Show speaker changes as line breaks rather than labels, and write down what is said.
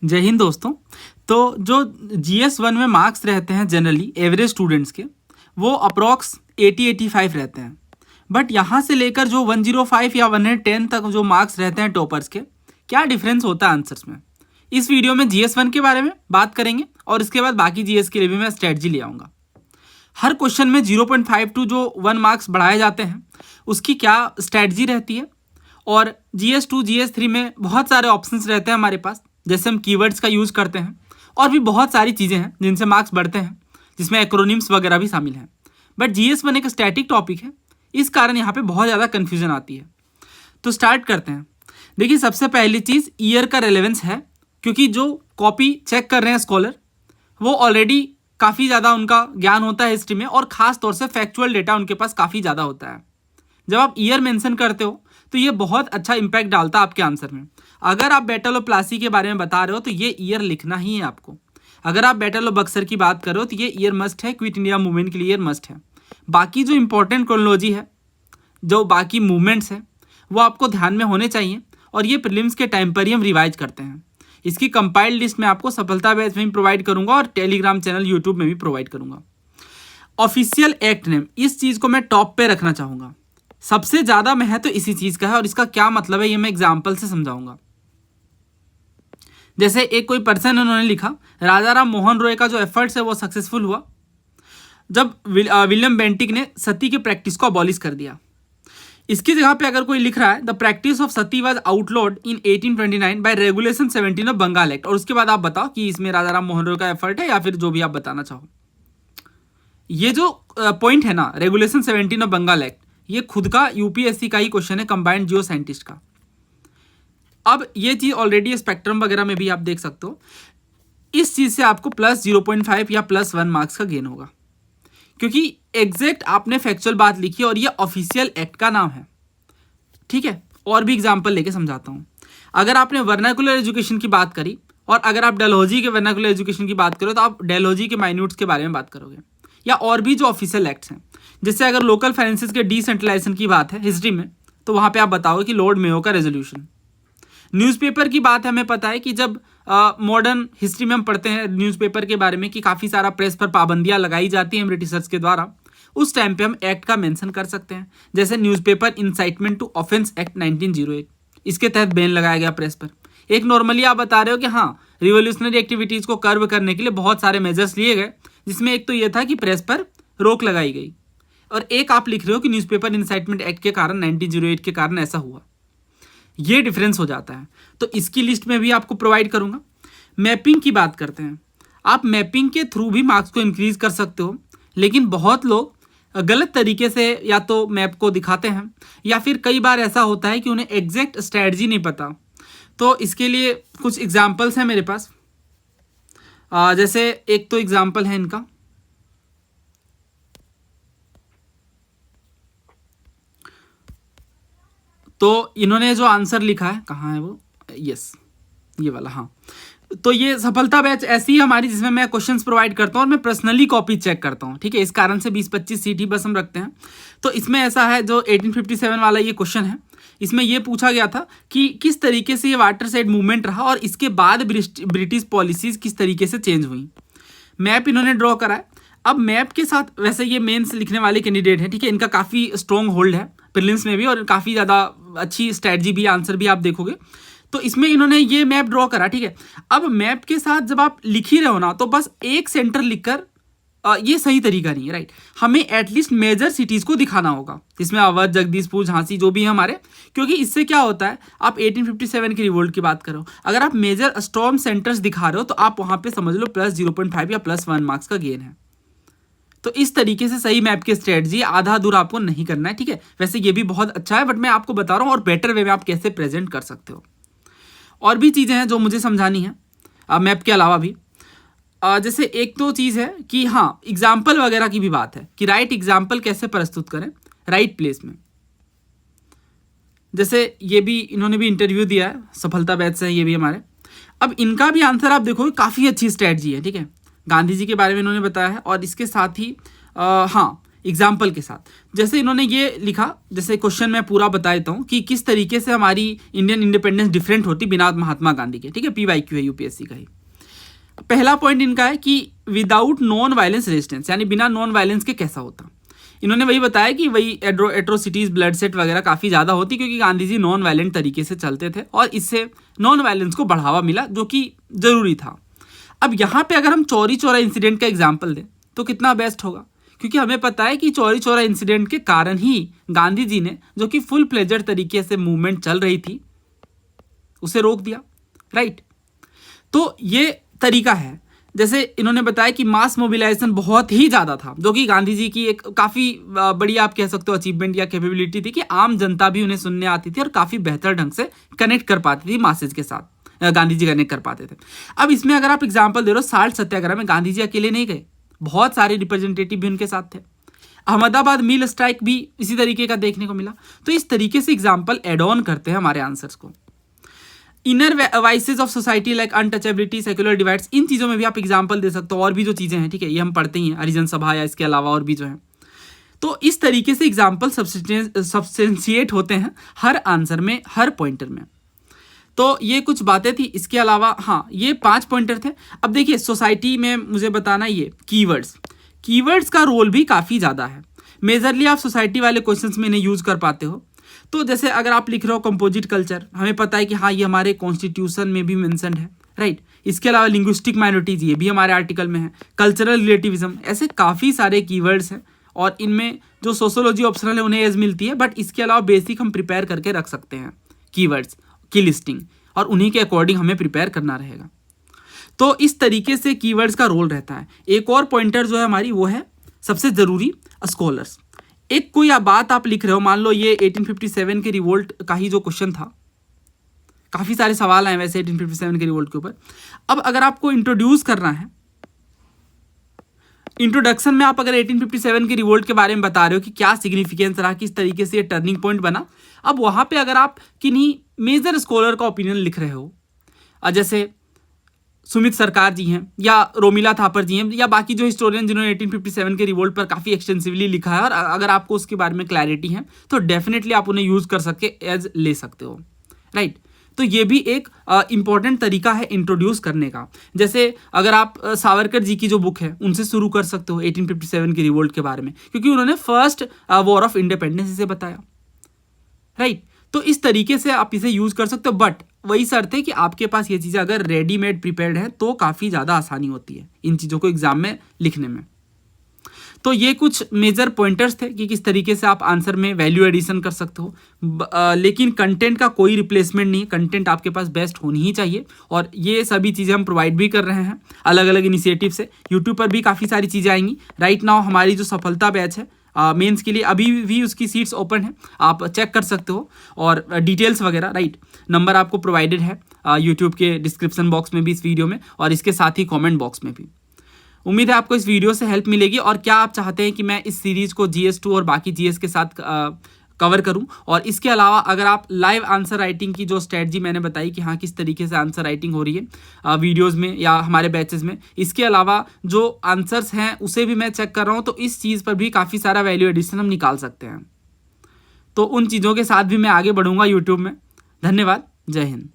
जय हिंद दोस्तों। तो जो GS1 में मार्क्स रहते हैं जनरली एवरेज स्टूडेंट्स के, वो अप्रॉक्स 80-85 रहते हैं। बट यहाँ से लेकर जो 105 या 110 तक जो मार्क्स रहते हैं टॉपर्स के, क्या डिफरेंस होता है आंसर्स में, इस वीडियो में GS1 के बारे में बात करेंगे और इसके बाद बाकी GS के लिए भी मैं स्ट्रेटजी ले आऊँगा। हर क्वेश्चन में 0.5 टू जो 1 मार्क्स बढ़ाए जाते हैं, उसकी क्या स्ट्रेटजी रहती है। और GS2 GS3 में बहुत सारे ऑप्शंस रहते हैं हमारे पास, जैसे हम कीवर्ड्स का यूज़ करते हैं और भी बहुत सारी चीज़ें हैं जिनसे मार्क्स बढ़ते हैं, जिसमें एक्रोनिम्स वगैरह भी शामिल हैं। बट GS1 एक स्टैटिक टॉपिक है, इस कारण यहाँ पे बहुत ज़्यादा कन्फ्यूजन आती है। तो स्टार्ट करते हैं। देखिए, सबसे पहली चीज़ ईयर का रेलेवेंस है, क्योंकि जो कॉपी चेक कर रहे हैं स्कॉलर, वो ऑलरेडी काफ़ी ज़्यादा उनका ज्ञान होता है हिस्ट्री में, और ख़ास तौर से फैक्चुअल डेटा उनके पास काफ़ी ज़्यादा होता है। जब आप ईयर मेंशन करते हो तो ये बहुत अच्छा इंपैक्ट डालता है आपके आंसर में। अगर आप बैटल ऑफ प्लासी के बारे में बता रहे हो तो ये ईयर लिखना ही है आपको। अगर आप बैटल ऑफ बक्सर की बात कर रहे हो तो ये ईयर मस्ट है, क्विट इंडिया मूवमेंट के लिए ईयर मस्ट है। बाकी जो इंपॉर्टेंट क्रोनोलॉजी है, जो बाकी मूवमेंट्स हैं, वो आपको ध्यान में होने चाहिए, और ये प्रीलिम्स के टाइम पर ही हम रिवाइज करते हैं। इसकी कंपाइल्ड लिस्ट मैं आपको सफलता बैच में भी प्रोवाइड करूंगा और टेलीग्राम चैनल यूट्यूब में भी प्रोवाइड करूंगा। ऑफिशियल एक्ट नेम, इस चीज़ को मैं टॉप पे रखना चाहूँगा। सबसे ज़्यादा महत्व इसी चीज़ का है, और इसका क्या मतलब है ये मैं एग्जाम्पल से समझाऊंगा। जैसे एक कोई पर्सन उन्होंने लिखा, राजा राम मोहन रॉय का जो एफर्ट्स है वो सक्सेसफुल हुआ जब विलियम बेंटिक ने सती की प्रैक्टिस को अबॉलिश कर दिया। इसकी जगह पे अगर कोई लिख रहा है, the practice of sati was outlawed in 1829 by regulation 17 of Bengal act, और उसके बाद आप बताओ कि इसमें राजा राम मोहन रॉय का एफर्ट है या फिर जो भी आप बताना चाहो। ये जो पॉइंट है ना, रेगुलेशन 17 ऑफ बंगाल एक्ट, ये खुद का UPSC का ही क्वेश्चन है, कंबाइंड जियो साइंटिस्ट का। अब ये चीज़ ऑलरेडी स्पेक्ट्रम वगैरह में भी आप देख सकते हो। इस चीज़ से आपको +0.5 या +1 मार्क्स का गेन होगा, क्योंकि एग्जैक्ट आपने फैक्चुअल बात लिखी और ये ऑफिशियल एक्ट का नाम है। ठीक है, और भी एग्जाम्पल लेके समझाता हूँ। अगर आपने वर्नाकुलर एजुकेशन की बात करी, और अगर आप डेलहौजी के वर्नाकुलर एजुकेशन की बात करो, तो आप डेलहौजी के माइन्यूट्स के बारे में बात करोगे, या और भी जो ऑफिशियल एक्ट्स हैं। जैसे अगर लोकल फाइनेंसेस के डिसेंट्रलाइजेशन की बात है हिस्ट्री में, तो वहाँ पे आप बताओगे कि लॉर्ड मेयो का रेजोल्यूशन। न्यूज़पेपर की बात हमें पता है कि जब मॉडर्न हिस्ट्री में हम पढ़ते हैं न्यूज़पेपर के बारे में कि काफ़ी सारा प्रेस पर पाबंदियाँ लगाई जाती हैं ब्रिटिशर्स के द्वारा, उस टाइम पे हम एक्ट का मेंशन कर सकते हैं। जैसे newspaper incitement to offence act 1908, इसके तहत बैन लगाया गया प्रेस पर। एक नॉर्मली आप बता रहे हो कि हाँ, रिवोल्यूशनरी एक्टिविटीज़ को कर्व करने के लिए बहुत सारे मेजर्स लिए गए, जिसमें एक तो ये था कि प्रेस पर रोक लगाई गई, और एक आप लिख रहे हो कि न्यूज़पेपर इंसाइटमेंट एक्ट के कारण 1908 के कारण ऐसा हुआ। ये डिफरेंस हो जाता है, तो इसकी लिस्ट में भी आपको प्रोवाइड करूंगा। मैपिंग की बात करते हैं। आप मैपिंग के थ्रू भी मार्क्स को इंक्रीज कर सकते हो, लेकिन बहुत लोग गलत तरीके से या तो मैप को दिखाते हैं, या फिर कई बार ऐसा होता है कि उन्हें एग्जैक्ट स्ट्रैटेजी नहीं पता। तो इसके लिए कुछ एग्जाम्पल्स हैं मेरे पास। जैसे एक तो एग्जाम्पल है इनका, तो इन्होंने जो आंसर लिखा है, कहाँ है वो, यस ये वाला, हाँ। तो ये सफलता बैच ऐसी ही हमारी, जिसमें मैं क्वेश्चंस प्रोवाइड करता हूँ और मैं पर्सनली कॉपी चेक करता हूँ। ठीक है, इस कारण से 20-25 सीट ही बस हम रखते हैं। तो इसमें ऐसा है, जो 1857 वाला ये क्वेश्चन है, इसमें ये पूछा गया था कि किस तरीके से ये वाटर साइड मूवमेंट रहा और इसके बाद ब्रिटिश पॉलिसीज किस तरीके से चेंज हुई। मैप इन्होंने ड्रॉ करा है। अब मैप के साथ, वैसे ये मेंस लिखने वाले कैंडिडेट हैं, ठीक है, इनका काफ़ी स्ट्रॉन्ग होल्ड है प्रीलिम्स में भी, और काफ़ी ज़्यादा अच्छी स्ट्रैटेजी भी, आंसर भी आप देखोगे। तो इसमें इन्होंने ये मैप ड्रॉ करा। ठीक है, अब मैप के साथ जब आप लिख ही रहे हो ना, तो बस एक सेंटर लिखकर ये सही तरीका नहीं है, राइट। हमें एटलीस्ट मेजर सिटीज़ को दिखाना होगा, जिसमें अवध, जगदीशपुर, झांसी जो भी है हमारे, क्योंकि इससे क्या होता है, आप 1857 की रिवोल्ट की बात करो, अगर आप मेजर स्टॉर्म सेंटर्स दिखा रहे हो, तो आप वहाँ पे समझ लो +0.5 या +1 मार्क्स का गेन है। तो इस तरीके से सही मैप की स्ट्रेटजी आधा अधूरा आपको नहीं करना है। ठीक है, वैसे ये भी बहुत अच्छा है, बट मैं आपको बता रहा हूँ और बेटर वे में आप कैसे प्रेजेंट कर सकते हो। और भी चीज़ें हैं जो मुझे समझानी है मैप के अलावा भी। जैसे एक तो चीज़ है कि हाँ, एग्जाम्पल वगैरह की भी बात है कि राइट एग्जाम्पल कैसे प्रस्तुत करें राइट प्लेस में। जैसे ये भी इन्होंने भी इंटरव्यू दिया है, सफलता बैच से, ये भी हमारे। अब इनका भी आंसर आप देखोगे, काफ़ी अच्छी स्ट्रेटजी है। ठीक है, गांधी जी के बारे में इन्होंने बताया है, और इसके साथ ही हाँ, एग्जाम्पल के साथ। जैसे इन्होंने ये लिखा, जैसे क्वेश्चन मैं पूरा बता देता हूँ कि किस तरीके से हमारी इंडियन इंडिपेंडेंस डिफरेंट होती बिना महात्मा गांधी के। ठीक है, PYQ है यूपीएससी का ही। पहला पॉइंट इनका है कि विदाउट नॉन वायलेंस रेजिस्टेंस, यानी बिना नॉन वायलेंस के कैसा होता। इन्होंने वही बताया कि वही एट्रोसिटीज, ब्लड सेट वगैरह काफ़ी ज़्यादा होती, क्योंकि गांधी जी नॉन वायलेंट तरीके से चलते थे और इससे नॉन वायलेंस को बढ़ावा मिला, जो कि ज़रूरी था। अब यहाँ पे अगर हम चौरी चौरा इंसिडेंट का एग्जाम्पल दें तो कितना बेस्ट होगा, क्योंकि हमें पता है कि चौरी चौरा इंसिडेंट के कारण ही गांधी जी ने, जो कि फुल प्लेजर तरीके से मूवमेंट चल रही थी, उसे रोक दिया। राइट, तो ये तरीका है। जैसे इन्होंने बताया कि मास मोबिलाइजेशन बहुत ही ज़्यादा था, जो कि गांधी जी की एक काफ़ी बड़ी, आप कह सकते हो, अचीवमेंट या कैपेबिलिटी थी कि आम जनता भी उन्हें सुनने आती थी और काफ़ी बेहतर ढंग से कनेक्ट कर पाती थी मासेज के साथ। गांधी जी कनेक्ट कर पाते थे। अब इसमें अगर आप एग्जाम्पल दे रहे हो, साल्ट सत्याग्रह में गांधी जी अकेले नहीं गए, बहुत सारे रिप्रेजेंटेटिव भी उनके साथ थे। अहमदाबाद मिल स्ट्राइक भी इसी तरीके का देखने को मिला। तो इस तरीके से एग्जाम्पल एड ऑन करते हैं हमारे आंसर्स को। Inner vices of society like untouchability, secular divides, इन चीज़ों में भी आप एग्जाम्पल दे सकते हो। और भी जो चीज़ें हैं, ठीक है, ये हम पढ़ते ही हैं, हरिजन सभा या इसके अलावा और भी जो है। तो इस तरीके से एग्जाम्पल सब्सटेंशिएट होते हैं हर आंसर में, हर पॉइंटर में। तो ये कुछ बातें थी। इसके अलावा हाँ, ये 5 पॉइंटर थे। अब देखिए, सोसाइटी में मुझे बताना, ये कीवर्ड्स का रोल भी काफ़ी ज़्यादा है। मेजरली आप सोसाइटी वाले क्वेश्चंस में इन्हें यूज़ कर पाते हो। तो जैसे अगर आप लिख रहे हो कंपोजिट कल्चर, हमें पता है कि हाँ, ये हमारे कॉन्स्टिट्यूशन में भी मेंशन्ड है। राइट, इसके अलावा लिंग्विस्टिक माइनॉरिटीज, ये भी हमारे आर्टिकल में है। कल्चरल रिलेटिविज्म, ऐसे काफ़ी सारे कीवर्ड्स हैं और इनमें जो सोशोलॉजी ऑप्शनल है उन्हें एज मिलती है, बट इसके अलावा बेसिक हम प्रिपेयर करके रख सकते हैं कीवर्ड्स की लिस्टिंग, और उन्हीं के अकॉर्डिंग हमें प्रिपेयर करना रहेगा। तो इस तरीके से कीवर्ड्स का रोल रहता है। एक और पॉइंटर जो है हमारी, वो है सबसे ज़रूरी, स्कॉलर्स। एक कोई बात आप लिख रहे हो, मान लो ये 1857 के रिवोल्ट का ही जो क्वेश्चन था, काफ़ी सारे सवाल आए वैसे 1857 के रिवोल्ट के ऊपर। अब अगर आपको इंट्रोड्यूस करना है, इंट्रोडक्शन में आप अगर 1857 के रिवोल्ट के बारे में बता रहे हो कि क्या सिग्निफिकेंस रहा, किस तरीके से ये टर्निंग पॉइंट बना, अब वहाँ पे अगर आप किन्हीं मेजर स्कॉलर का ओपिनियन लिख रहे हो, जैसे सुमित सरकार जी हैं या रोमिला थापर जी हैं या बाकी जो हिस्टोरियन जिन्होंने 1857 के रिवोल्ट पर काफ़ी एक्सटेंसिवली लिखा है, और अगर आपको उसके बारे में क्लैरिटी है तो डेफिनेटली आप उन्हें यूज़ कर सके एज ले सकते हो। राइट, तो ये भी एक इम्पॉर्टेंट तरीका है इंट्रोड्यूस करने का। जैसे अगर आप सावरकर जी की जो बुक है उनसे शुरू कर सकते हो 1857 के रिवोल्ट के बारे में, क्योंकि उन्होंने फर्स्ट वॉर ऑफ इंडिपेंडेंस इसे बताया। राइट, तो इस तरीके से आप इसे यूज़ कर सकते हो, बट वही शर्त है कि आपके पास ये चीज़ें अगर रेडीमेड प्रिपेयर्ड है तो काफ़ी ज़्यादा आसानी होती है इन चीज़ों को एग्जाम में लिखने में। तो ये कुछ मेजर पॉइंटर्स थे कि किस तरीके से आप आंसर में वैल्यू एडिशन कर सकते हो। लेकिन कंटेंट का कोई रिप्लेसमेंट नहीं, कंटेंट आपके पास बेस्ट होनी ही चाहिए, और ये सभी चीज़ें हम प्रोवाइड भी कर रहे हैं अलग अलग इनिशिएटिव से। यूट्यूब पर भी काफ़ी सारी चीज़ें आएंगी। राइट नाउ हमारी जो सफलता बैच है मेंस के लिए, अभी भी उसकी सीट्स ओपन है, आप चेक कर सकते हो, और डिटेल्स वगैरह, राइट, नंबर आपको प्रोवाइडेड है यूट्यूब के डिस्क्रिप्शन बॉक्स में भी इस वीडियो में, और इसके साथ ही कमेंट बॉक्स में भी। उम्मीद है आपको इस वीडियो से हेल्प मिलेगी। और क्या आप चाहते हैं कि मैं इस सीरीज़ को GS2 और बाकी GS के साथ कवर करूं, और इसके अलावा अगर आप लाइव आंसर राइटिंग की जो स्ट्रेटजी मैंने बताई कि हाँ किस तरीके से आंसर राइटिंग हो रही है वीडियोस में या हमारे बैचेस में, इसके अलावा जो आंसर्स हैं उसे भी मैं चेक कर रहा हूं, तो इस चीज़ पर भी काफ़ी सारा वैल्यू एडिशन हम निकाल सकते हैं। तो उन चीज़ों के साथ भी मैं आगे बढ़ूंगा यूट्यूब में। धन्यवाद, जय हिंद।